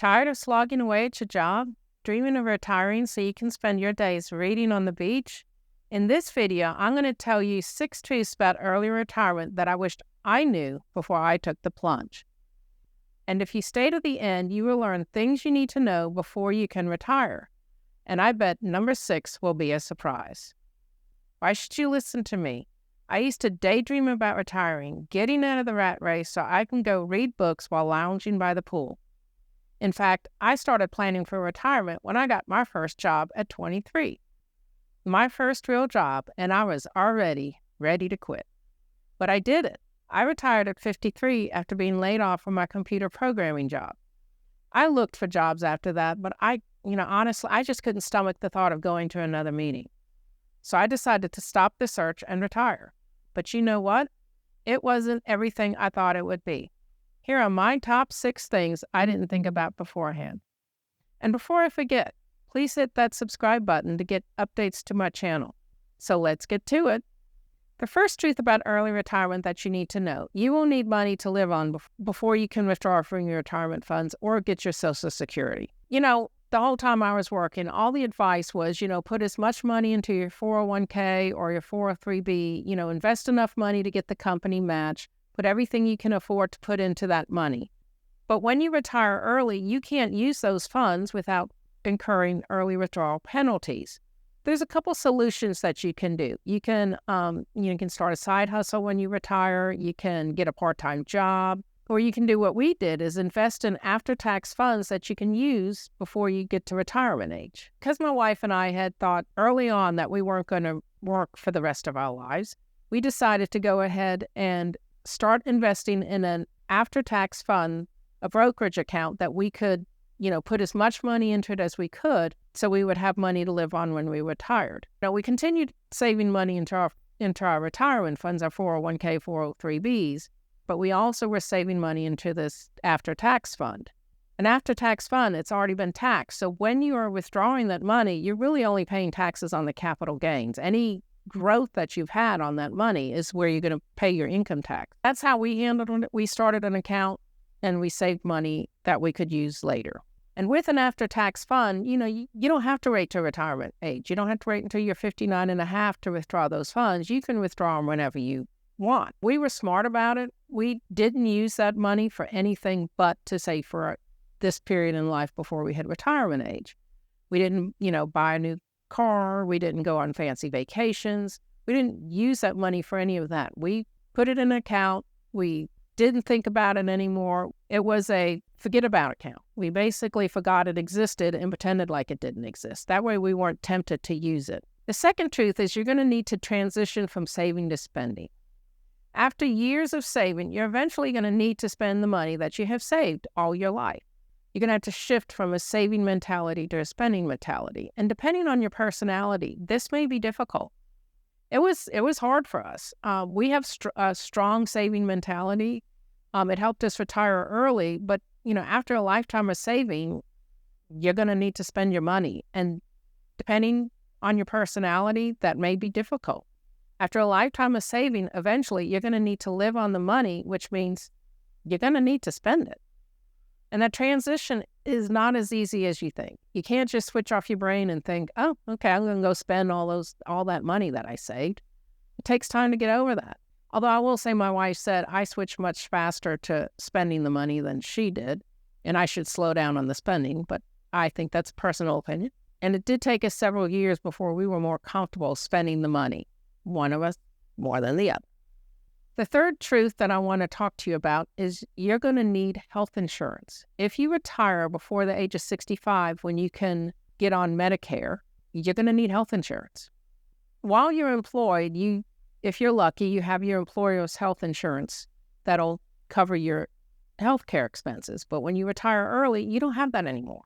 Tired of slogging away at your job? Dreaming of retiring so you can spend your days reading on the beach? In this video, I'm going to tell you 6 truths about early retirement that I wished I knew before I took the plunge. And if you stay to the end, you will learn things you need to know before you can retire. And I bet number 6 will be a surprise. Why should you listen to me? I used to daydream about retiring, getting out of the rat race so I can go read books while lounging by the pool. In fact, I started planning for retirement when I got my first job at 23. My first real job, and I was already ready to quit. But I did it. I retired at 53 after being laid off from my computer programming job. I looked for jobs after that, but honestly, I just couldn't stomach the thought of going to another meeting. So I decided to stop the search and retire. But you know what? It wasn't everything I thought it would be. Here are my top 6 things I didn't think about beforehand. And before I forget, please hit that subscribe button to get updates to my channel. So let's get to it. The first truth about early retirement that you need to know: you will need money to live on before you can withdraw from your retirement funds or get your Social Security. The whole time I was working, all the advice was, put as much money into your 401k or your 403b, invest enough money to get the company match, put everything you can afford to put into that money. But when you retire early, you can't use those funds without incurring early withdrawal penalties. There's a couple solutions that you can do. You can start a side hustle when you retire. You can get a part-time job. Or you can do what we did, is invest in after-tax funds that you can use before you get to retirement age. Because my wife and I had thought early on that we weren't going to work for the rest of our lives, we decided to go ahead and start investing in an after-tax fund, a brokerage account that we could, put as much money into it as we could so we would have money to live on when we retired. Now, we continued saving money into our retirement funds, our 401k, 403bs, but we also were saving money into this after-tax fund. An after-tax fund, it's already been taxed. So when you are withdrawing that money, you're really only paying taxes on the capital gains. Any growth that you've had on that money is where you're going to pay your income tax. That's how we handled it. We started an account and we saved money that we could use later. And with an after-tax fund, you don't have to wait till retirement age. You don't have to wait until you're 59 and a half to withdraw those funds. You can withdraw them whenever you want. We were smart about it. We didn't use that money for anything but to save for this period in life before we hit retirement age. We didn't, buy a new car. We didn't go on fancy vacations. We didn't use that money for any of that. We put it in an account. We didn't think about it anymore. It was a forget about account. We basically forgot it existed and pretended like it didn't exist. That way we weren't tempted to use it. The second truth is you're going to need to transition from saving to spending. After years of saving, you're eventually going to need to spend the money that you have saved all your life. You're going to have to shift from a saving mentality to a spending mentality. And depending on your personality, this may be difficult. It was hard for us. We have a strong saving mentality. It helped us retire early, but after a lifetime of saving, you're going to need to spend your money. And depending on your personality, that may be difficult. After a lifetime of saving, eventually you're going to need to live on the money, which means you're going to need to spend it. And that transition is not as easy as you think. You can't just switch off your brain and think, oh, okay, I'm going to go spend all that money that I saved. It takes time to get over that. Although I will say my wife said I switched much faster to spending the money than she did, and I should slow down on the spending, but I think that's a personal opinion. And it did take us several years before we were more comfortable spending the money. One of us more than the other. The third truth that I want to talk to you about is you're going to need health insurance. If you retire before the age of 65, when you can get on Medicare, you're going to need health insurance. While you're employed, if you're lucky, you have your employer's health insurance that'll cover your health care expenses. But when you retire early, you don't have that anymore.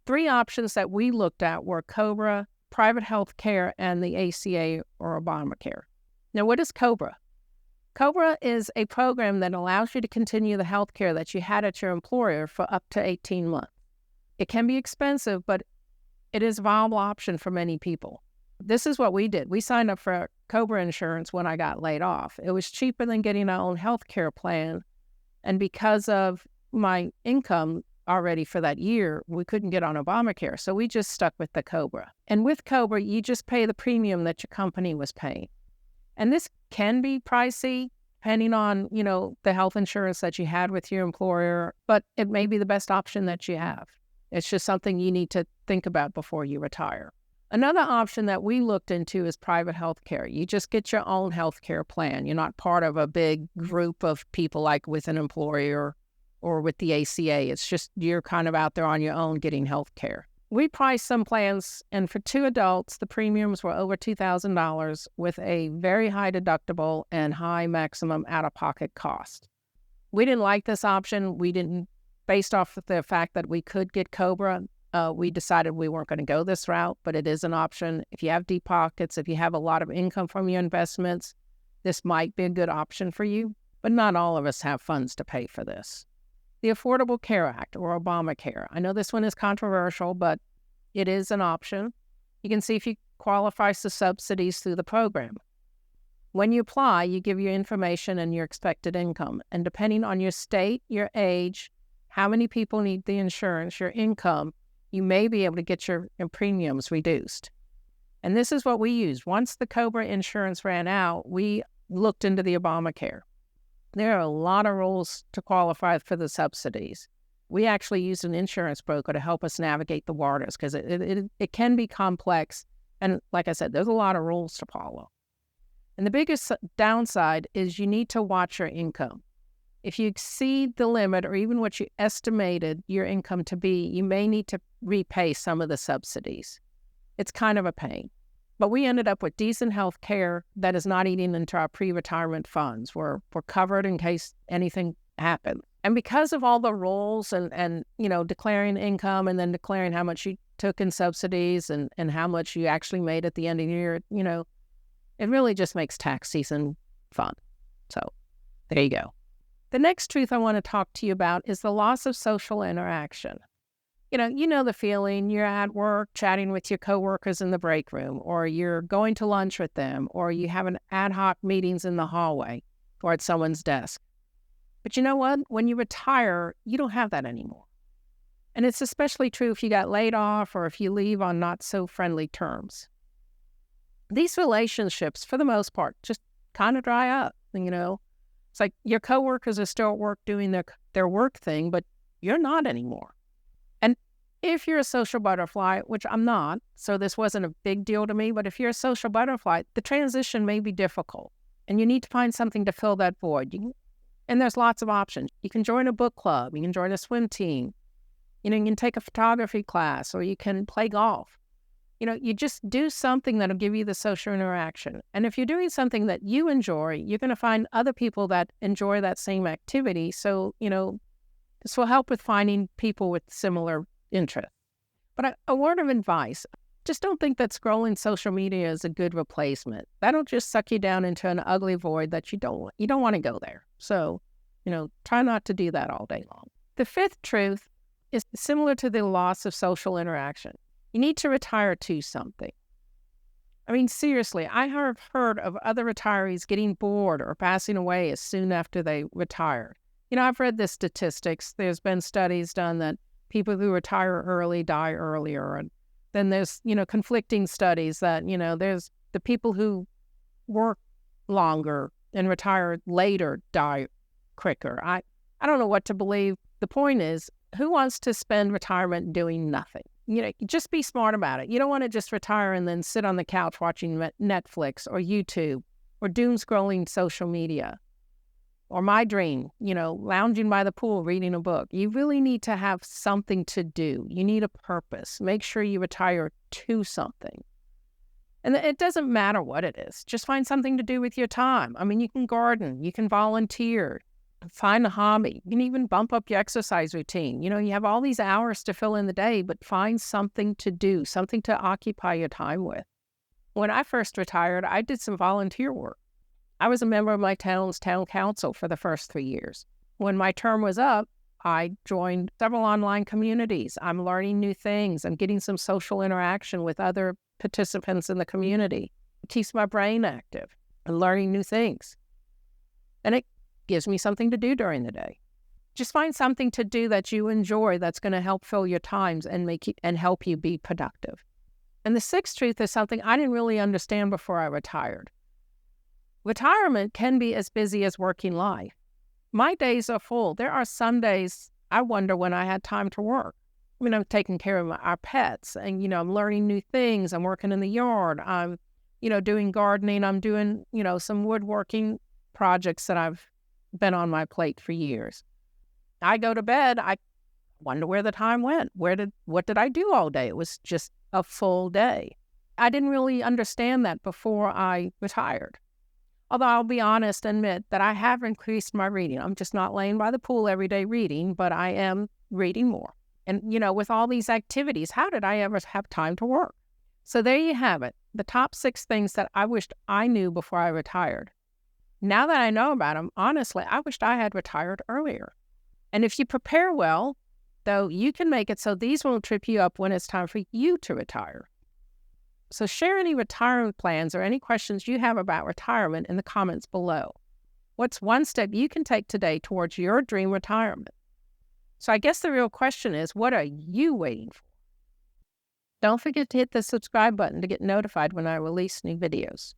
3 options that we looked at were COBRA, private health care, and the ACA or Obamacare. Now, what is COBRA? COBRA is a program that allows you to continue the health care that you had at your employer for up to 18 months. It can be expensive, but it is a viable option for many people. This is what we did. We signed up for COBRA insurance when I got laid off. It was cheaper than getting our own health care plan. And because of my income, already for that year, we couldn't get on Obamacare. So we just stuck with the COBRA. And with COBRA, you just pay the premium that your company was paying. And this can be pricey depending on, the health insurance that you had with your employer, but it may be the best option that you have. It's just something you need to think about before you retire. Another option that we looked into is private health care. You just get your own health care plan. You're not part of a big group of people like with an employer or with the ACA. It's just you're kind of out there on your own getting health care. We priced some plans, and for 2 adults, the premiums were over $2,000 with a very high deductible and high maximum out-of-pocket cost. We didn't like this option. Based off of the fact that we could get COBRA, we decided we weren't going to go this route, but it is an option. If you have deep pockets, if you have a lot of income from your investments, this might be a good option for you, but not all of us have funds to pay for this. The Affordable Care Act, or Obamacare. I know this one is controversial, but it is an option. You can see if you qualify for subsidies through the program. When you apply, you give your information and your expected income. And depending on your state, your age, how many people need the insurance, your income, you may be able to get your premiums reduced. And this is what we used. Once the COBRA insurance ran out, we looked into the Obamacare. There are a lot of rules to qualify for the subsidies. We actually used an insurance broker to help us navigate the waters because it can be complex. And like I said, there's a lot of rules to follow. And the biggest downside is you need to watch your income. If you exceed the limit or even what you estimated your income to be, you may need to repay some of the subsidies. It's kind of a pain. But we ended up with decent health care that is not eating into our pre-retirement funds. We're covered in case anything happened. And because of all the rules and declaring income and then declaring how much you took in subsidies and how much you actually made at the end of the year, it really just makes tax season fun. So there you go. The next truth I want to talk to you about is the loss of social interaction. You know the feeling. You're at work chatting with your coworkers in the break room, or you're going to lunch with them, or you have an ad hoc meetings in the hallway or at someone's desk. But you know what? When you retire, you don't have that anymore. And it's especially true if you got laid off or if you leave on not so friendly terms. These relationships, for the most part, just kind of dry up. It's like your coworkers are still at work doing their work thing, but you're not anymore. And if you're a social butterfly, which I'm not, so this wasn't a big deal to me, but if you're a social butterfly, the transition may be difficult and you need to find something to fill that void. And there's lots of options. You can join a book club, you can join a swim team, you can take a photography class, or you can play golf. You just do something that'll give you the social interaction. And if you're doing something that you enjoy, you're going to find other people that enjoy that same activity. So, this will help with finding people with similar interests. But a word of advice, just don't think that scrolling social media is a good replacement. That'll just suck you down into an ugly void that you don't want to go there. So, try not to do that all day long. The fifth truth is similar to the loss of social interaction. You need to retire to something. I mean, seriously, I have heard of other retirees getting bored or passing away as soon after they retired. I've read the statistics. There's been studies done that people who retire early die earlier. And then there's, conflicting studies that, there's the people who work longer and retire later die quicker. I don't know what to believe. The point is, who wants to spend retirement doing nothing? Just be smart about it. You don't want to just retire and then sit on the couch watching Netflix or YouTube or doom scrolling social media. Or my dream, lounging by the pool, reading a book. You really need to have something to do. You need a purpose. Make sure you retire to something. And it doesn't matter what it is. Just find something to do with your time. I mean, you can garden, you can volunteer, find a hobby. You can even bump up your exercise routine. You have all these hours to fill in the day, but find something to do, something to occupy your time with. When I first retired, I did some volunteer work. I was a member of my town's town council for the first 3 years. When my term was up, I joined several online communities. I'm learning new things. I'm getting some social interaction with other participants in the community. It keeps my brain active and learning new things. And it gives me something to do during the day. Just find something to do that you enjoy that's going to help fill your times and help you be productive. And the sixth truth is something I didn't really understand before I retired. Retirement can be as busy as working life. My days are full. There are some days I wonder when I had time to work. I mean, I'm taking care of our pets and, I'm learning new things. I'm working in the yard. I'm, doing gardening. I'm doing, some woodworking projects that I've been on my plate for years. I go to bed. I wonder where the time went. What did I do all day? It was just a full day. I didn't really understand that before I retired. Although I'll be honest and admit that I have increased my reading. I'm just not laying by the pool every day reading, but I am reading more. And, with all these activities, how did I ever have time to work? So there you have it, the top 6 things that I wished I knew before I retired. Now that I know about them, honestly, I wished I had retired earlier. And if you prepare well, though, you can make it so these won't trip you up when it's time for you to retire. So share any retirement plans or any questions you have about retirement in the comments below. What's one step you can take today towards your dream retirement? So I guess the real question is, what are you waiting for? Don't forget to hit the subscribe button to get notified when I release new videos.